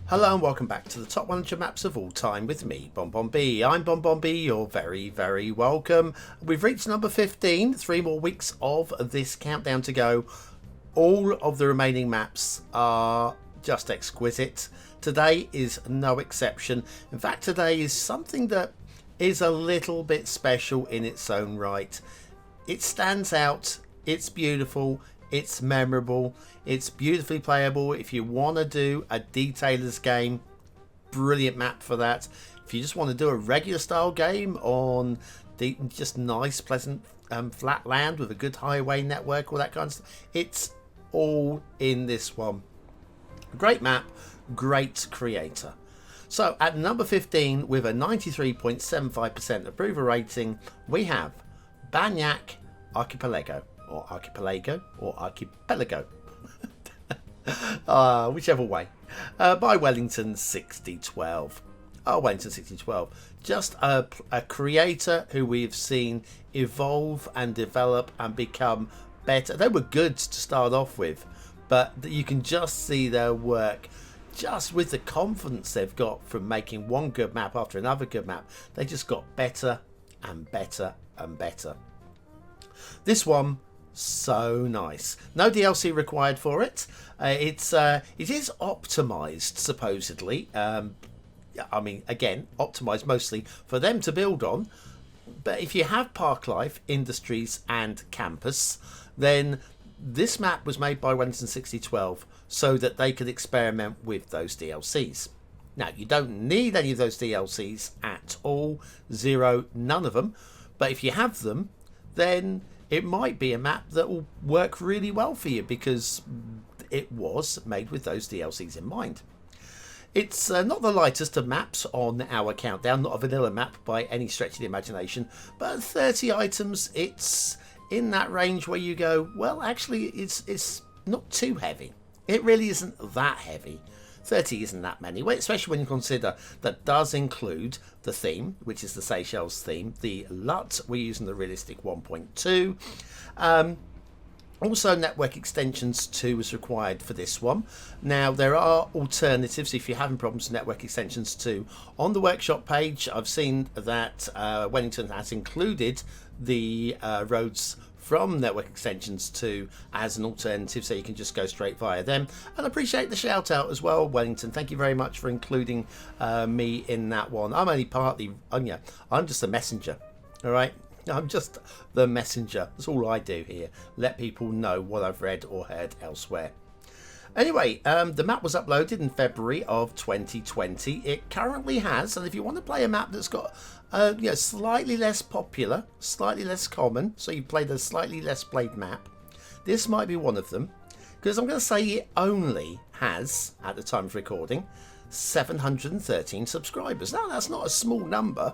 Hello and welcome back to the top 100 maps of all time with me, BonBonB. I'm BonBonB, you're very, very welcome. We've reached number 15, 3 more weeks of this countdown to go. All of the remaining maps are just exquisite. Today is no exception. In fact, today is something that is a little bit special in its own right. It stands out, it's beautiful, it's memorable, it's beautifully playable. If you want to do a detailer's game, brilliant map for that. If you just want to do a regular style game on just nice, pleasant flat land with a good highway network, all that kind of stuff, it's all in this one. Great map, great creator. So at number 15 with a 93.75% approval rating, we have Banyak Archipelago. Or Archipelago, whichever way, by Wellington 6012. Wellington 6012, just a creator who we've seen evolve and develop and become better. They were good to start off with, but you can just see their work just with the confidence they've got from making one good map after another good map. They just got better and better and better. This one, so nice. No DLC required for it. It is optimized supposedly. I mean, again, optimized mostly for them to build on. But if you have Park Life, Industries and Campus, then this map was made by Wellington 6012 so that they could experiment with those DLCs. Now, you don't need any of those DLCs at all. Zero, none of them. But if you have them, then it might be a map that will work really well for you because it was made with those DLCs in mind. It's not the lightest of maps on our countdown, not a vanilla map by any stretch of the imagination, but 30 items, it's in that range where you go, well, actually, it's not too heavy. It really isn't that heavy. 30 isn't that many, especially when you consider that does include the theme, which is the Seychelles theme, the LUT, we're using the Realistic 1.2. Also, network extensions 2 is required for this one. Now, there are alternatives if you're having problems with network extensions 2. On the workshop page, I've seen that Wellington has included the roads from network extensions 2 as an alternative, so you can just go straight via them. And I appreciate the shout out as well, Wellington. Thank you very much for including me in that one. I'm only partly, I'm just a messenger, all right? I'm just the messenger. That's all I do here. Let people know what I've read or heard elsewhere. Anyway, the map was uploaded in February of 2020. It currently has, and if you want to play a map that's got slightly less popular, slightly less common, so you played a slightly less played map, this might be one of them, because I'm going to say it only has, at the time of recording, 713 subscribers. Now, that's not a small number,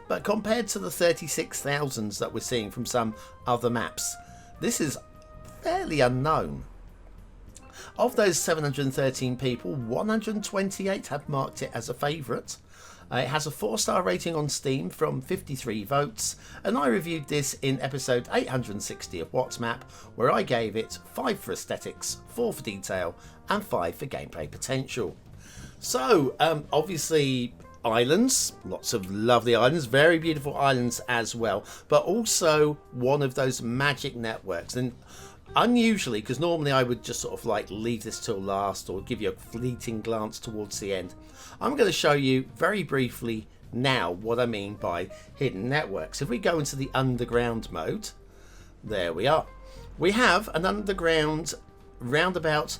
but compared to the 36,000s that we're seeing from some other maps, this is fairly unknown. Of those 713 people, 128 have marked it as a favourite. It has a 4-star rating on Steam from 53 votes, and I reviewed this in episode 860 of What's Map, where I gave it 5 for aesthetics, 4 for detail, and 5 for gameplay potential. So, obviously, islands, lots of lovely islands, very beautiful islands as well, but also one of those magic networks. And unusually, because normally I would just sort of like leave this till last or give you a fleeting glance towards the end, I'm going to show you very briefly now what I mean by hidden networks. If we go into the underground mode, there we are. We have an underground roundabout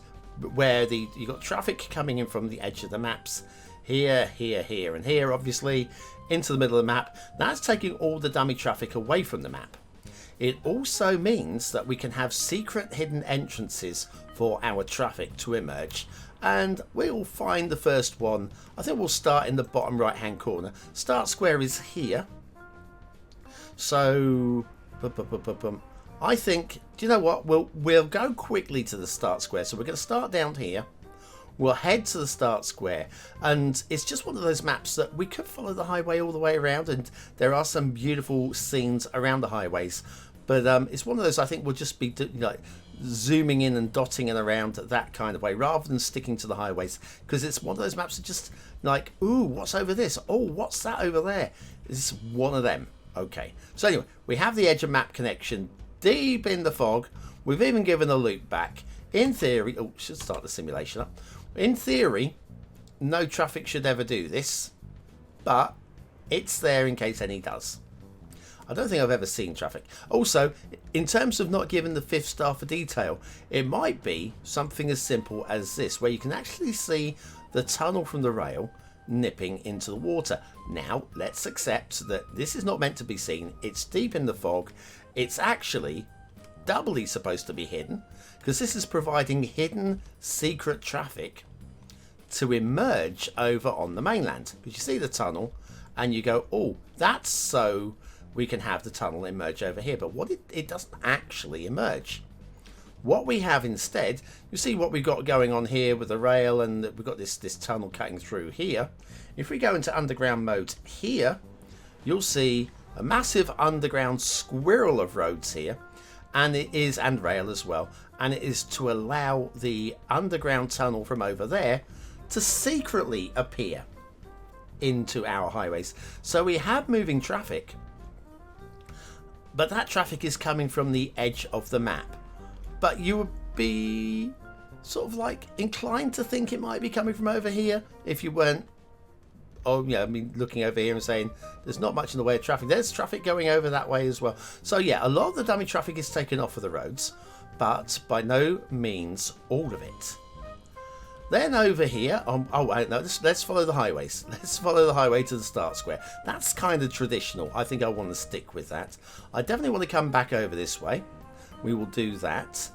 where you've got traffic coming in from the edge of the maps. Here, here, here, and here, obviously, into the middle of the map. That's taking all the dummy traffic away from the map. It also means that we can have secret hidden entrances for our traffic to emerge. And we'll find the first one. I think we'll start in the bottom right hand corner. Start square is here. So, I think, do you know what? We'll go quickly to the start square. So we're going to start down here. We'll head to the start square, and it's just one of those maps that we could follow the highway all the way around, and there are some beautiful scenes around the highways, but it's one of those I think we'll just be zooming in and dotting in around that kind of way rather than sticking to the highways, because it's one of those maps that just like, ooh, what's over this? Oh, what's that over there? It's one of them. Okay, so anyway, we have the edge of map connection deep in the fog. We've even given a loop back. In theory, oh, should start the simulation up. In theory, no traffic should ever do this, but it's there in case any does. I don't think I've ever seen traffic. Also, in terms of not giving the 5th star for detail, it might be something as simple as this, where you can actually see the tunnel from the rail nipping into the water. Now, let's accept that this is not meant to be seen. It's deep in the fog. It's actually doubly supposed to be hidden, because this is providing hidden secret traffic to emerge over on the mainland. Because you see the tunnel and you go, oh, that's so we can have the tunnel emerge over here. But what it doesn't actually emerge. What we have instead, you see what we've got going on here with the rail, and we've got this tunnel cutting through here. If we go into underground mode here, you'll see a massive underground squirrel of roads here, and rail as well, and it is to allow the underground tunnel from over there to secretly appear into our highways. So we have moving traffic, but that traffic is coming from the edge of the map. But you would be sort of like inclined to think it might be coming from over here if you weren't, oh yeah, I mean, looking over here and saying there's not much in the way of traffic. There's traffic going over that way as well. So yeah, a lot of the dummy traffic is taken off of the roads, but by no means all of it. Then over here, oh wait, no, let's follow the highways. Let's follow the highway to the start square. That's kind of traditional. I think I want to stick with that. I definitely want to come back over this way. We will do that.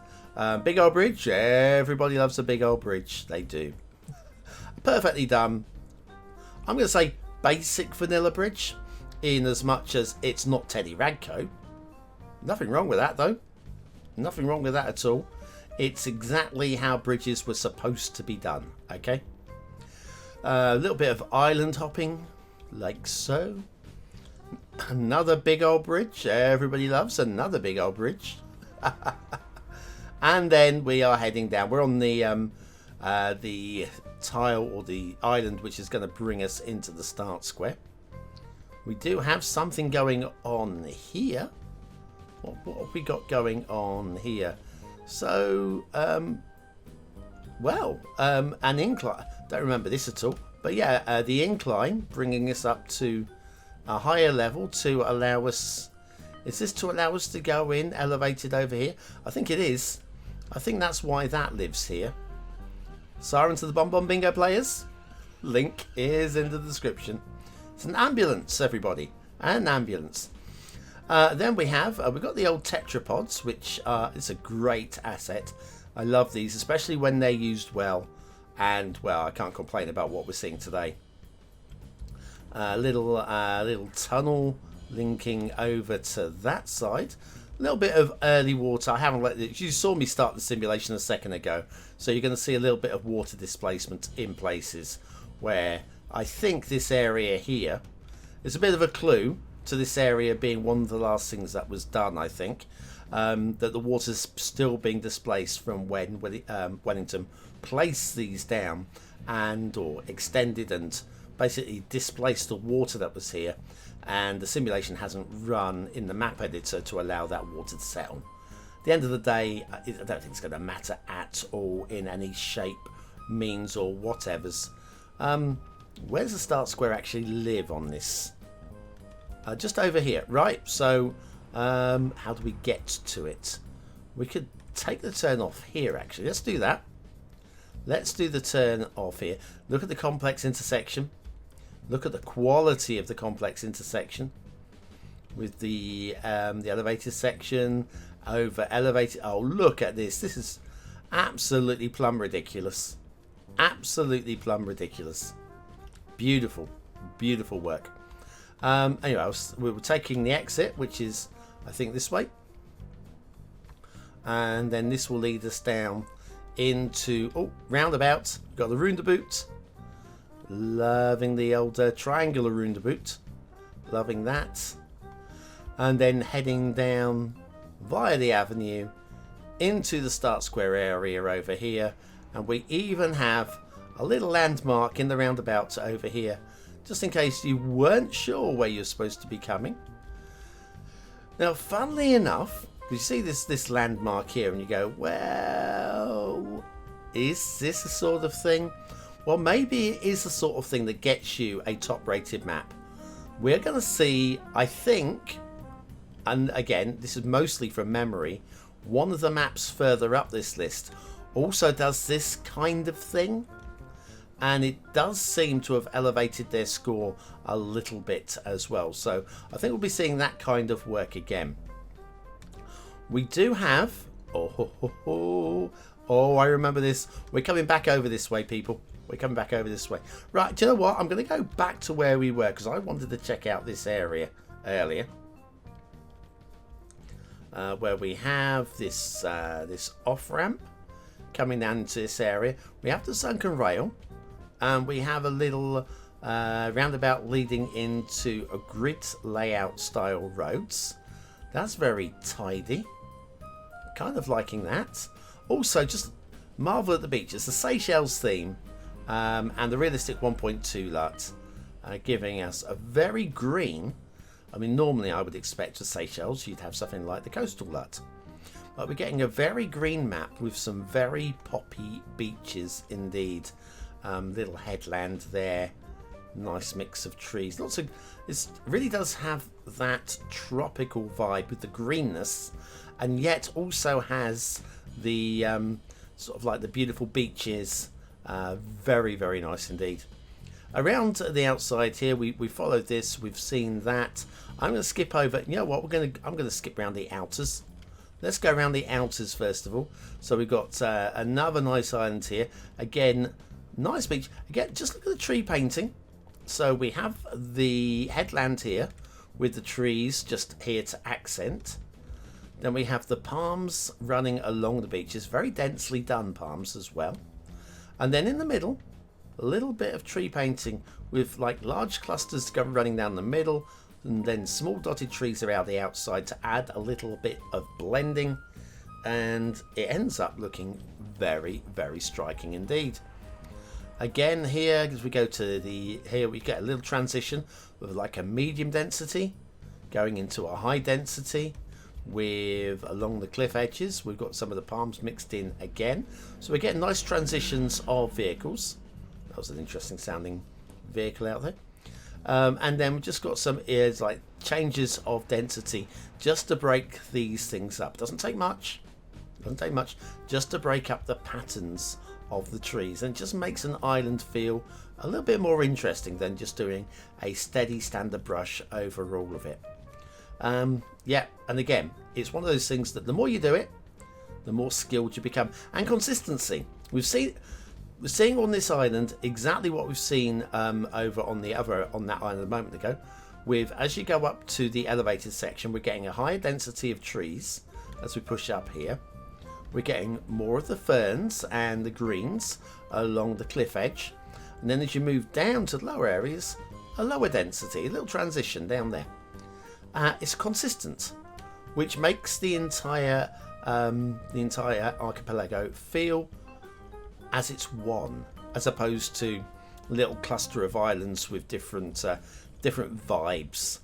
Big old bridge. Everybody loves a big old bridge. They do. Perfectly done. I'm going to say basic vanilla bridge, in as much as it's not Teddy Radco. Nothing wrong with that, though. Nothing wrong with that at all. It's exactly how bridges were supposed to be done. Okay. A little bit of island hopping, like so. Another big old bridge. Everybody loves another big old bridge. And then we are heading down. We're on the tile or the island, which is going to bring us into the start square. We do have something going on here. What have we got going on here? So, an incline. Don't remember this at all. But yeah, the incline bringing us up to a higher level to allow us. Is this to allow us to go in elevated over here? I think it is. I think that's why that lives here. Siren to the BonBonBingo players. Link is in the description. It's an ambulance, everybody. An ambulance. Then we've got the old tetrapods, which is a great asset. I love these, especially when they're used well. And, well, I can't complain about what we're seeing today. Little tunnel linking over to that side. A little bit of early water. I haven't let it. You saw me start the simulation a second ago, so you're going to see a little bit of water displacement in places where I think this area here is a bit of a clue to this area being one of the last things that was done. I think that the water's still being displaced from when Wellington placed these down or extended and basically displaced the water that was here, and the simulation hasn't run in the map editor to allow that water to settle. At the end of the day, I don't think it's going to matter at all in any shape, means or whatevers. Where does the start square actually live on this? Just over here, right? So how do we get to it? We could take the turn off here, actually. Let's do that. Let's do the turn off here. Look at the complex intersection. Look at the quality of the complex intersection with the elevated section over elevated. Oh, look at this. This is absolutely plumb ridiculous. Absolutely plumb ridiculous. Beautiful, beautiful work. Anyway, we were taking the exit, which is, I think, this way. And then this will lead us down into, roundabout. Got the roundabout. Loving the old triangular roundabout. Loving that. And then heading down via the avenue into the start square area over here, and we even have a little landmark in the roundabout over here, just in case you weren't sure where you're supposed to be coming. Now, funnily enough, you see this landmark here and you go, well, is this the sort of thing? Well, maybe it is the sort of thing that gets you a top rated map. We're going to see, I think, and again, this is mostly from memory, one of the maps further up this list also does this kind of thing. And it does seem to have elevated their score a little bit as well. So I think we'll be seeing that kind of work again. We do have... Oh, I remember this. We're coming back over this way, people. We're coming back over this way. Right, do you know what? I'm going to go back to where we were because I wanted to check out this area earlier. Where we have this, this off-ramp coming down into this area. We have the sunken rail. And we have a little roundabout leading into a grid layout style roads. That's very tidy. Kind of liking that. Also, just marvel at the beach. It's the Seychelles theme and the realistic 1.2 LUT giving us a very green. I mean, normally I would expect for Seychelles you'd have something like the coastal LUT. But we're getting a very green map with some very poppy beaches indeed. Little headland there, nice mix of trees. Lots of, it really does have that tropical vibe with the greenness, and yet also has the sort of like the beautiful beaches. Very, very nice indeed. Around the outside here, we followed this. We've seen that. I'm going to skip over. You know what? I'm going to skip around the outers. Let's go around the outers first of all. So we've got another nice island here. Again. Nice beach. Again, just look at the tree painting. So we have the headland here with the trees just here to accent. Then we have the palms running along the beaches. Very densely done palms as well. And then in the middle, a little bit of tree painting with like large clusters running down the middle. And then small dotted trees around the outside to add a little bit of blending. And it ends up looking very, very striking indeed. Again here, as we go to the, here we get a little transition with like a medium density going into a high density with along the cliff edges. We've got some of the palms mixed in again. So we're getting nice transitions of vehicles. That was an interesting sounding vehicle out there. And then we've just got some ears like changes of density just to break these things up. Doesn't take much. Doesn't take much just to break up the patterns of the trees, and it just makes an island feel a little bit more interesting than just doing a steady standard brush over all of it. Yeah, and again, it's one of those things that the more you do it, the more skilled you become. And consistency. We're seeing on this island exactly what we've seen over on that island a moment ago. With as you go up to the elevated section, we're getting a higher density of trees as we push up here. We're getting more of the ferns and the greens along the cliff edge. And then as you move down to the lower areas, a lower density, a little transition down there. It's consistent, which makes the entire archipelago feel as it's one, as opposed to a little cluster of islands with different vibes.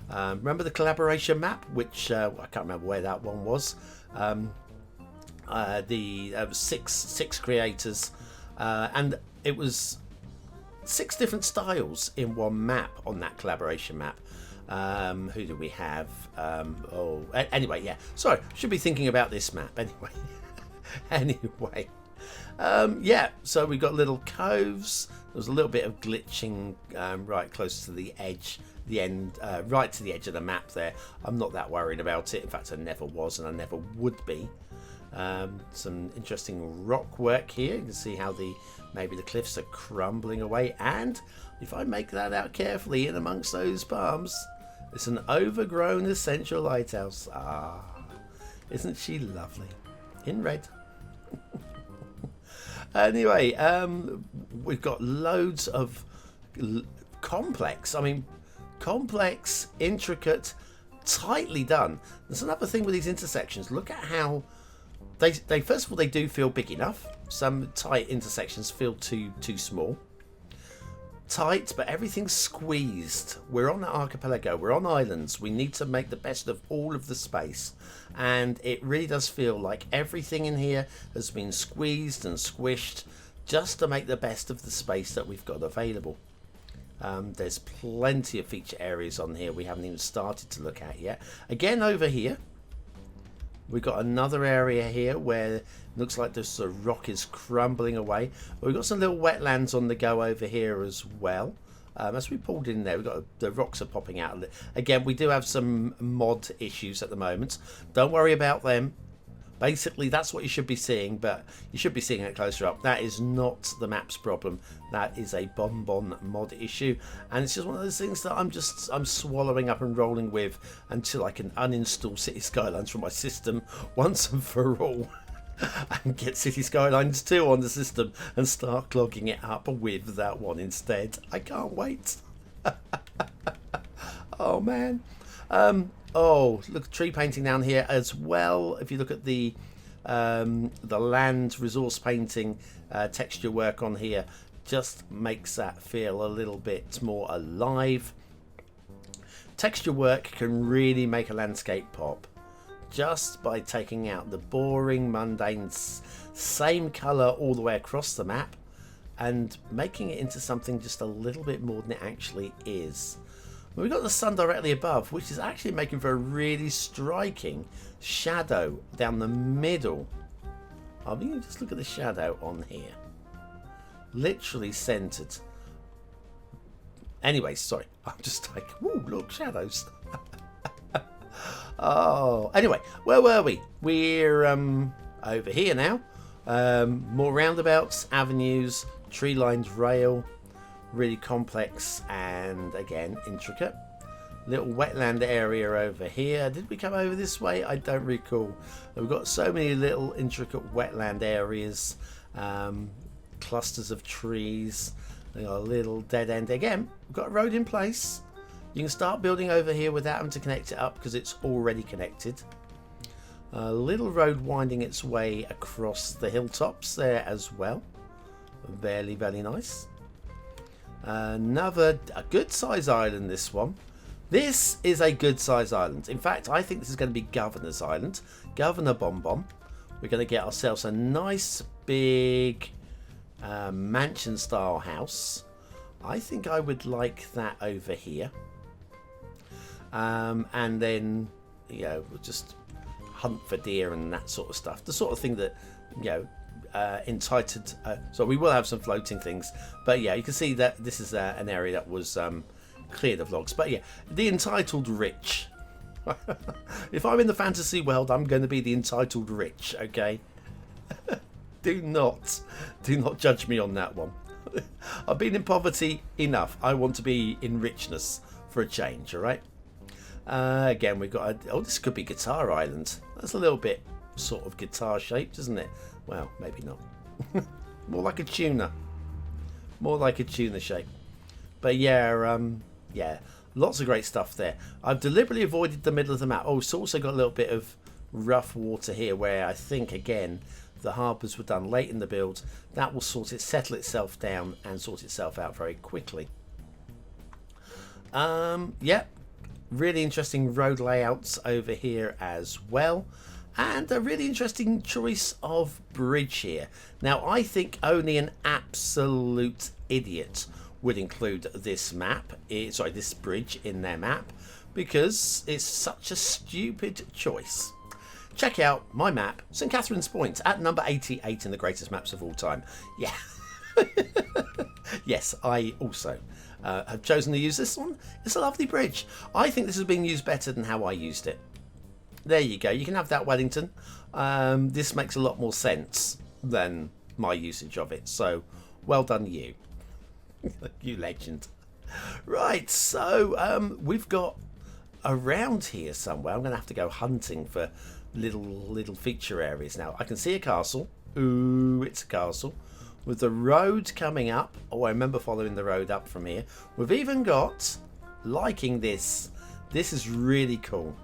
Remember the collaboration map, which I can't remember where that one was. Six creators, and it was 6 different styles in one map on that collaboration map. Who do we have? Anyway, yeah. Sorry, should be thinking about this map anyway. Anyway, yeah. So we got little coves. There was a little bit of glitching right close to the edge, the end, right to the edge of the map there. I'm not that worried about it. In fact, I never was, and I never would be. Some interesting rock work here. You can see how maybe the cliffs are crumbling away, and if I make that out carefully in amongst those palms, it's an overgrown essential lighthouse. Ah, isn't she lovely in red? Anyway, we've got loads of complex, intricate, tightly done. There's another thing with these intersections. Look at how They first of all, they do feel big enough. Some tight intersections feel too small. Tight, but everything's squeezed. We're on an archipelago, we're on islands, we need to make the best of all of the space, and it really does feel like everything in here has been squeezed and squished just to make the best of the space that we've got available. There's plenty of feature areas on here we haven't even started to look at yet. Again, over here we've got another area here where it looks like this rock is crumbling away. We've got some little wetlands on the go over here as well. As we pulled in there, we've got the rocks are popping out. Again, we do have some mod issues at the moment. Don't worry about them. Basically, that's what you should be seeing, but you should be seeing it closer up. That is not the map's problem. That is a BonBon mod issue, and it's just one of those things that I'm swallowing up and rolling with until I can uninstall Cities Skylines from my system once and for all, and get Cities Skylines 2 on the system and start clogging it up with that one instead. I can't wait. Oh man. Oh, look, tree painting down here as well. If you look at the land resource painting texture work on here, just makes that feel a little bit more alive. Texture work can really make a landscape pop just by taking out the boring, mundane, same colour all the way across the map and making it into something just a little bit more than it actually is. We've got the sun directly above, which is actually making for a really striking shadow down the middle. I mean, just look at the shadow on here. Literally centered. Anyway, sorry. I'm just like, whoa, look, shadows. Oh, anyway, where were we? We're over here now. More roundabouts, avenues, tree lined rail. Really complex and again intricate. Little wetland area over here. Did we come over this way? I don't recall. We've got so many little intricate wetland areas, clusters of trees, a little dead end. Again, we've got a road in place. You can start building over here without having to connect it up because it's already connected. A little road winding its way across the hilltops there as well. Very, very nice. A good size island, this one. This is a good size island. In fact, I think this is going to be Governor's Island. Governor BonBon. We're going to get ourselves a nice big mansion style house. I think I would like that over here. And then, you know, we'll just hunt for deer and that sort of stuff. The sort of thing that, you know, entitled, so we will have some floating things, but yeah, you can see that this is an area that was cleared of logs. But yeah, the entitled rich. If I'm in the fantasy world, I'm going to be the entitled rich. Okay. do not judge me on that one. I've been in poverty enough. I want to be in richness for a change. All right. Again, we've got this could be Guitar Island. That's a little bit sort of guitar shaped, isn't it? Well, maybe not. More like a tuner. More like a tuner shape. But yeah, yeah, lots of great stuff there. I've deliberately avoided the middle of the map. Oh, it's also got a little bit of rough water here where I think, again, the harbours were done late in the build. That will settle itself down and sort itself out very quickly. Yeah, really interesting road layouts over here as well. And a really interesting choice of bridge here. Now, I think only an absolute idiot would include this this bridge in their map, because it's such a stupid choice. Check out my map, St Catherine's Point, at number 88 in the greatest maps of all time. Yeah. Yes, I also have chosen to use this one. It's a lovely bridge. I think this has been used better than how I used it. There you go. You can have that, Wellington. This makes a lot more sense than my usage of it. So, well done, you. You legend. Right, so we've got around here somewhere. I'm going to have to go hunting for little feature areas. Now, I can see a castle. Ooh, it's a castle. With the road coming up. Oh, I remember following the road up from here. We've even got, liking this. This is really cool.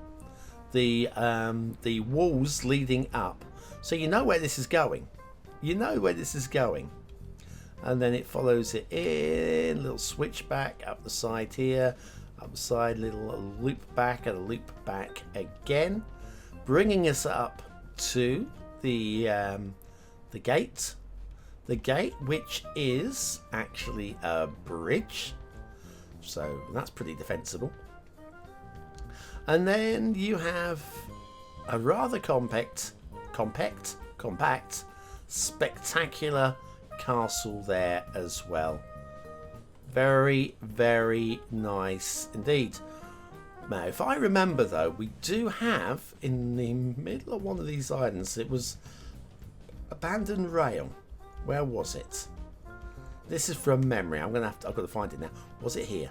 The walls leading up. So you know where this is going. You know where this is going. And then it follows it in, little switchback up the side here, up the side, little loop back and a loop back again, bringing us up to the gate. The gate, which is actually a bridge, so that's pretty defensible. And then you have a rather compact, spectacular castle there as well. Very, very nice indeed. Now, if I remember though, we do have in the middle of one of these islands, it was abandoned rail. Where was it? This is from memory. I've got to find it now. Was it here?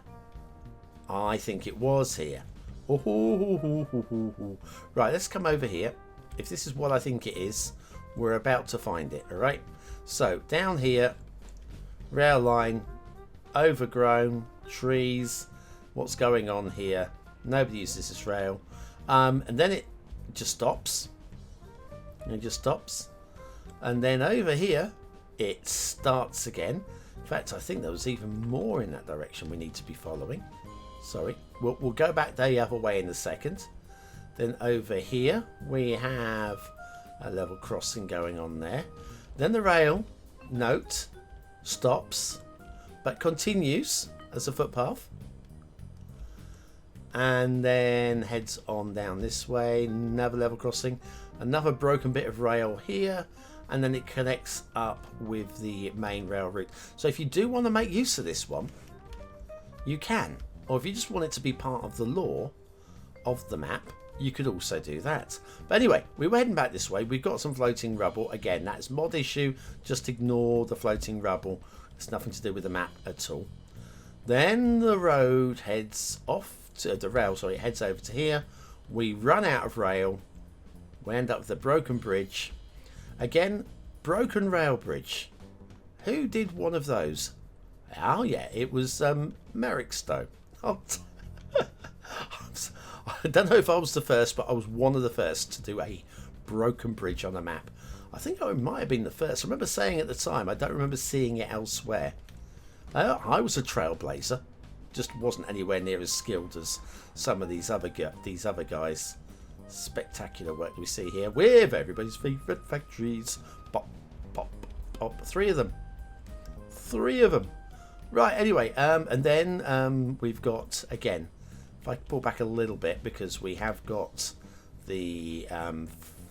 I think it was here. Right, let's come over here. If this is what I think it is, we're about to find it. All right. So down here, rail line, overgrown, trees. What's going on here? Nobody uses this rail. And then it just stops. It just stops. And then over here, it starts again. In fact, I think there was even more in that direction we need to be following. Sorry. We'll go back the other way in a second. Then over here, we have a level crossing going on there. Then the rail, note, stops, but continues as a footpath. And then heads on down this way, another level crossing, another broken bit of rail here, and then it connects up with the main rail route. So if you do want to make use of this one, you can. Or if you just want it to be part of the lore of the map, you could also do that. But anyway, we were heading back this way. We've got some floating rubble. Again, that's mod issue. Just ignore the floating rubble. It's nothing to do with the map at all. Then the road heads off to the rail. Sorry, it heads over to here. We run out of rail. We end up with a broken bridge. Again, broken rail bridge. Who did one of those? Oh yeah, it was Merrickstowe. Oh, I don't know if I was the first, but I was one of the first to do a broken bridge on a map. I think I might have been the first. I remember saying at the time, I don't remember seeing it elsewhere. I was a trailblazer, just wasn't anywhere near as skilled as some of these other guys. Spectacular work we see here with everybody's favourite factories. Pop, pop, pop. Three of them. Right, anyway, and then we've got, again, if I pull back a little bit, because we have got the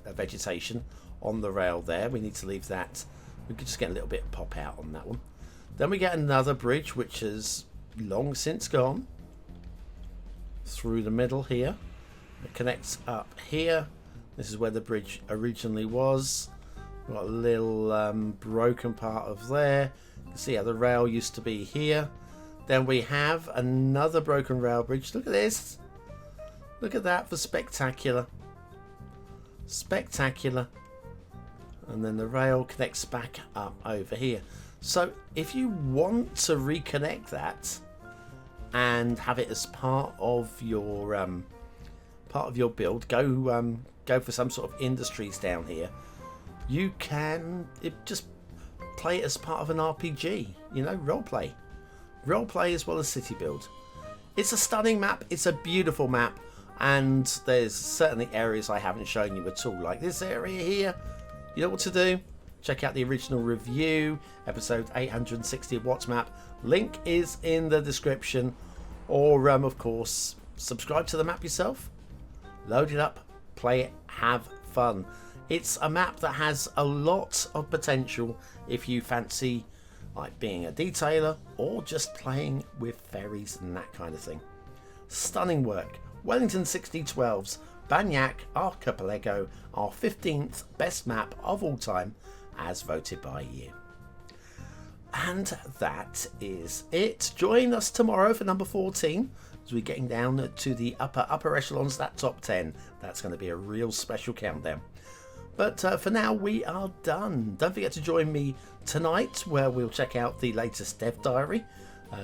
vegetation on the rail there. We need to leave that. We could just get a little bit of pop out on that one. Then we get another bridge, which is long since gone. Through the middle here. It connects up here. This is where the bridge originally was. We've got a little broken part of there. You can see how the rail used to be here. Then we have another broken rail bridge. Look at this. Look at that for spectacular. Spectacular. And then the rail connects back up over here. So if you want to reconnect that and have it as part of your build, go for some sort of industries down here. You can just play it as part of an RPG, you know, roleplay as well as city build. It's a stunning map, it's a beautiful map, and there's certainly areas I haven't shown you at all, like this area here. You know what to do? Check out the original review, episode 860 of What's Map. Link is in the description, or of course subscribe to the map yourself. Load it up, play it, have fun. It's a map that has a lot of potential if you fancy like being a detailer or just playing with ferries and that kind of thing. Stunning work. Wellington 6012's Banyak Archipelago, our 15th best map of all time as voted by you. And that is it. Join us tomorrow for number 14 as we're getting down to the upper echelons, that top 10. That's going to be a real special countdown. But for now, we are done. Don't forget to join me tonight where we'll check out the latest dev diary.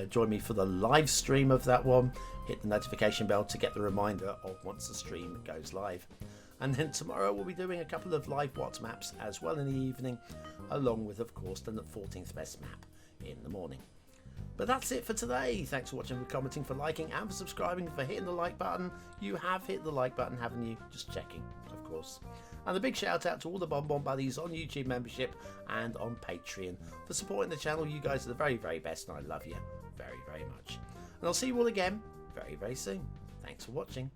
Join me for the live stream of that one. Hit the notification bell to get the reminder of once the stream goes live. And then tomorrow we'll be doing a couple of live Watts maps as well in the evening, along with, of course, the 14th best map in the morning. But that's it for today. Thanks for watching, for commenting, for liking, and for subscribing, for hitting the like button. You have hit the like button, haven't you? Just checking, of course. And a big shout out to all the BonBon buddies on YouTube membership and on Patreon for supporting the channel. You guys are the very, very best, and I love you very, very much. And I'll see you all again very, very soon. Thanks for watching.